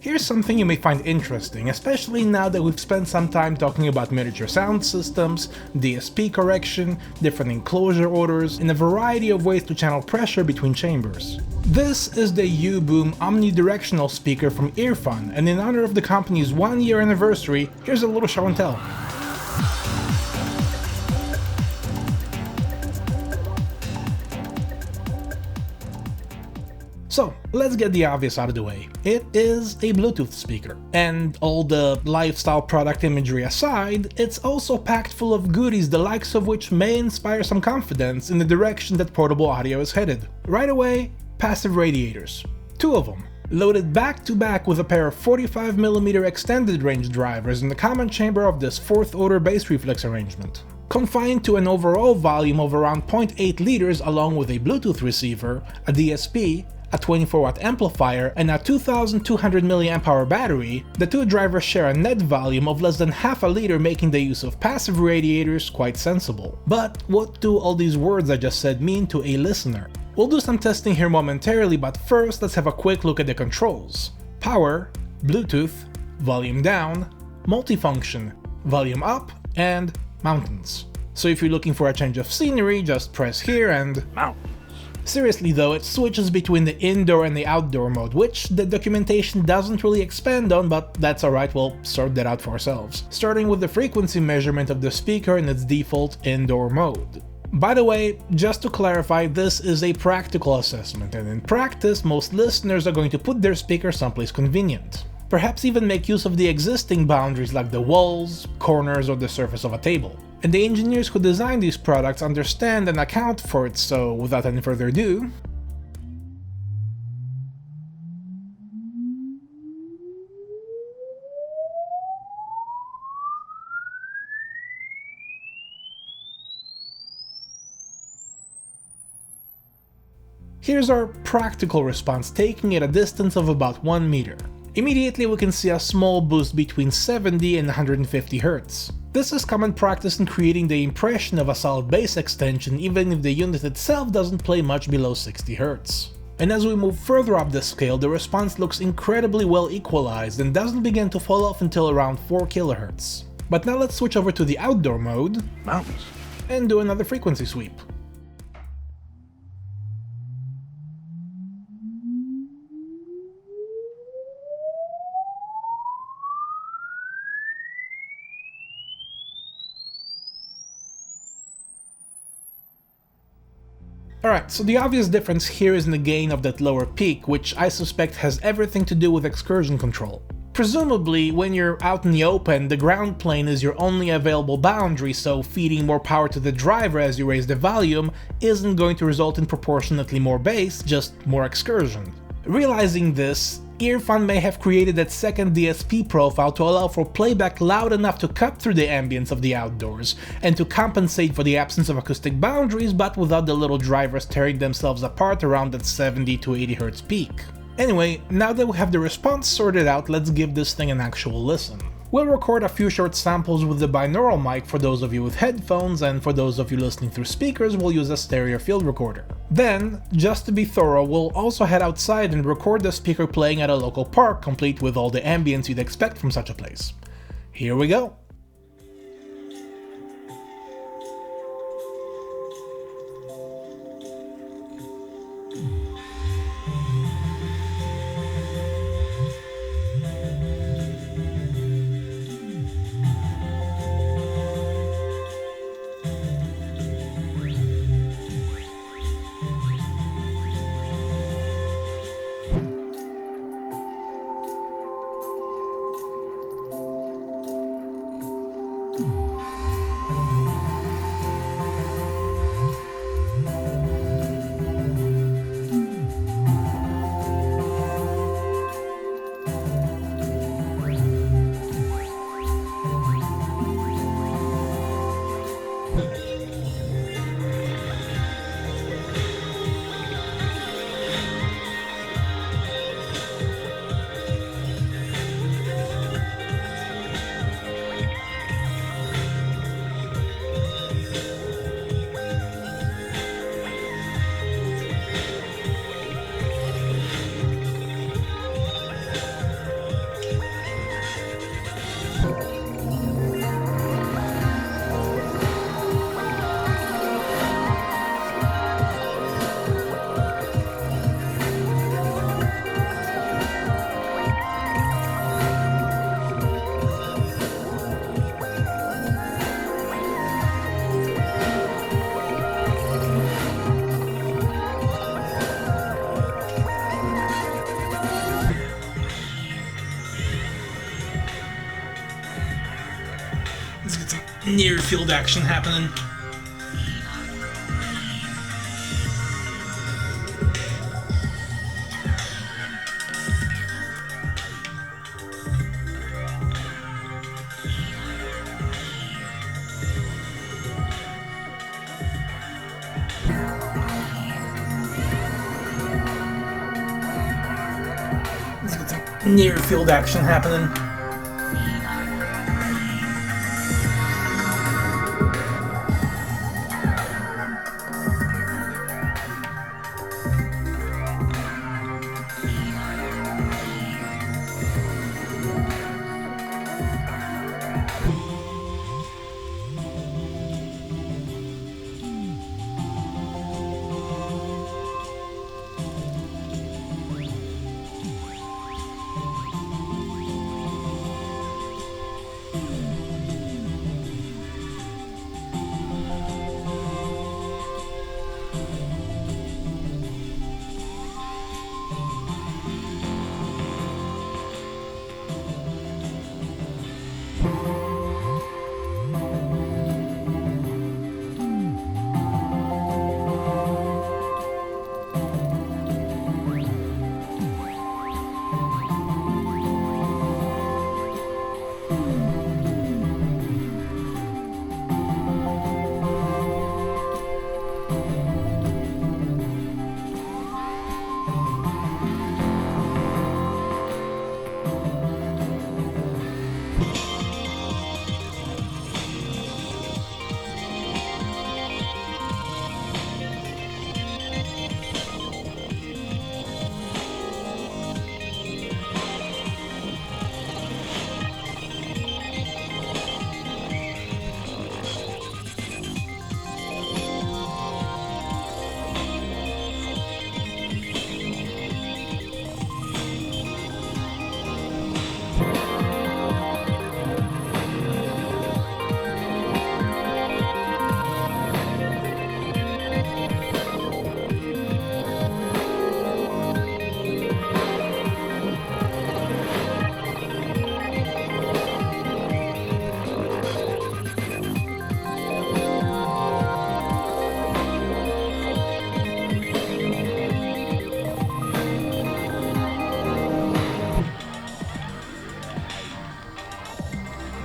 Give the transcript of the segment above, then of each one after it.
Here's something you may find interesting, especially now that we've spent some time talking about miniature sound systems, DSP correction, different enclosure orders, and a variety of ways to channel pressure between chambers. This is the UBOOM omnidirectional speaker from EarFun, and in honor of the company's 1-year anniversary, here's a little show and tell. So, let's get the obvious out of the way. It is a Bluetooth speaker, and all the lifestyle product imagery aside, it's also packed full of goodies the likes of which may inspire some confidence in the direction that portable audio is headed. Right away, passive radiators. 2 of them, loaded back to back with a pair of 45mm extended range drivers in the common chamber of this 4th order bass reflex arrangement. Confined to an overall volume of around 0.8 liters along with a Bluetooth receiver, a DSP, a 24-watt amplifier, and a 2200 mAh battery, the 2 drivers share a net volume of less than half a liter, making the use of passive radiators quite sensible. But what do all these words I just said mean to a listener? We'll do some testing here momentarily, but first let's have a quick look at the controls. Power, Bluetooth, volume down, multifunction, volume up, and mountains. So if you're looking for a change of scenery, just press here and mount. Seriously though, it switches between the indoor and the outdoor mode, which the documentation doesn't really expand on, but that's alright, we'll sort that out for ourselves. Starting with the frequency measurement of the speaker in its default indoor mode. By the way, just to clarify, this is a practical assessment, and in practice, most listeners are going to put their speaker someplace convenient. Perhaps even make use of the existing boundaries like the walls, corners, or the surface of a table. And the engineers who design these products understand and account for it, so without any further ado, here's our practical response, taking it a distance of about 1 meter. Immediately we can see a small boost between 70 and 150 Hz. This is common practice in creating the impression of a solid bass extension even if the unit itself doesn't play much below 60 Hz. And as we move further up the scale, the response looks incredibly well equalized and doesn't begin to fall off until around 4 kHz. But now let's switch over to the outdoor mode, mountains, and do another frequency sweep. Alright, so the obvious difference here is in the gain of that lower peak, which I suspect has everything to do with excursion control. Presumably, when you're out in the open, the ground plane is your only available boundary, so feeding more power to the driver as you raise the volume isn't going to result in proportionately more bass, just more excursion. Realizing this, EarFun may have created that second DSP profile to allow for playback loud enough to cut through the ambience of the outdoors, and to compensate for the absence of acoustic boundaries but without the little drivers tearing themselves apart around that 70 to 80 Hz peak. Anyway, now that we have the response sorted out, let's give this thing an actual listen. We'll record a few short samples with the binaural mic for those of you with headphones, and for those of you listening through speakers, we'll use a stereo field recorder. Then, just to be thorough, we'll also head outside and record the speaker playing at a local park, complete with all the ambience you'd expect from such a place. Here we go! near-field action happening. Near-field action happening.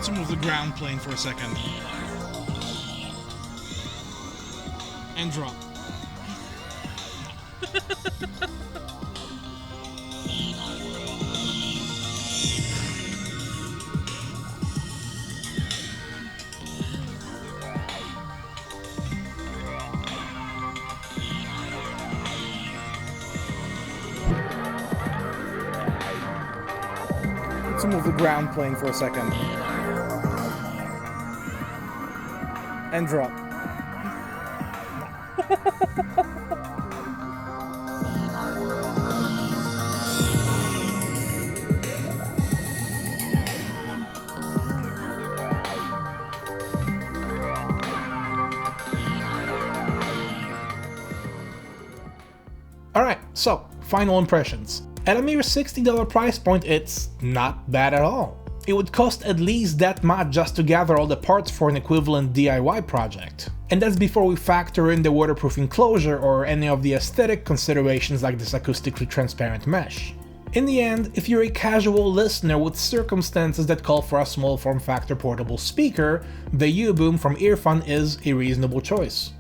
Let's move the ground plane for a second. And drop. Let's move the ground plane for a second. And drop. Alright, so, final impressions. At a mere $60 price point, it's not bad at all. It would cost at least that much just to gather all the parts for an equivalent DIY project. And that's before we factor in the waterproof enclosure or any of the aesthetic considerations like this acoustically transparent mesh. In the end, if you're a casual listener with circumstances that call for a small form factor portable speaker, the UBOOM from EarFun is a reasonable choice.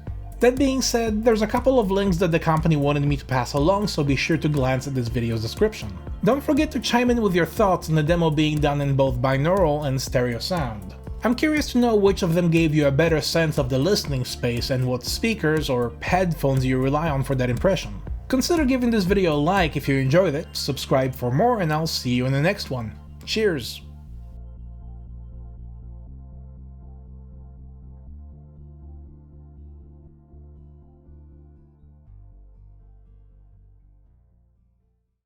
That being said, there's a couple of links that the company wanted me to pass along, so be sure to glance at this video's description. Don't forget to chime in with your thoughts on the demo being done in both binaural and stereo sound. I'm curious to know which of them gave you a better sense of the listening space and what speakers or headphones you rely on for that impression. Consider giving this video a like if you enjoyed it, subscribe for more, and I'll see you in the next one. Cheers!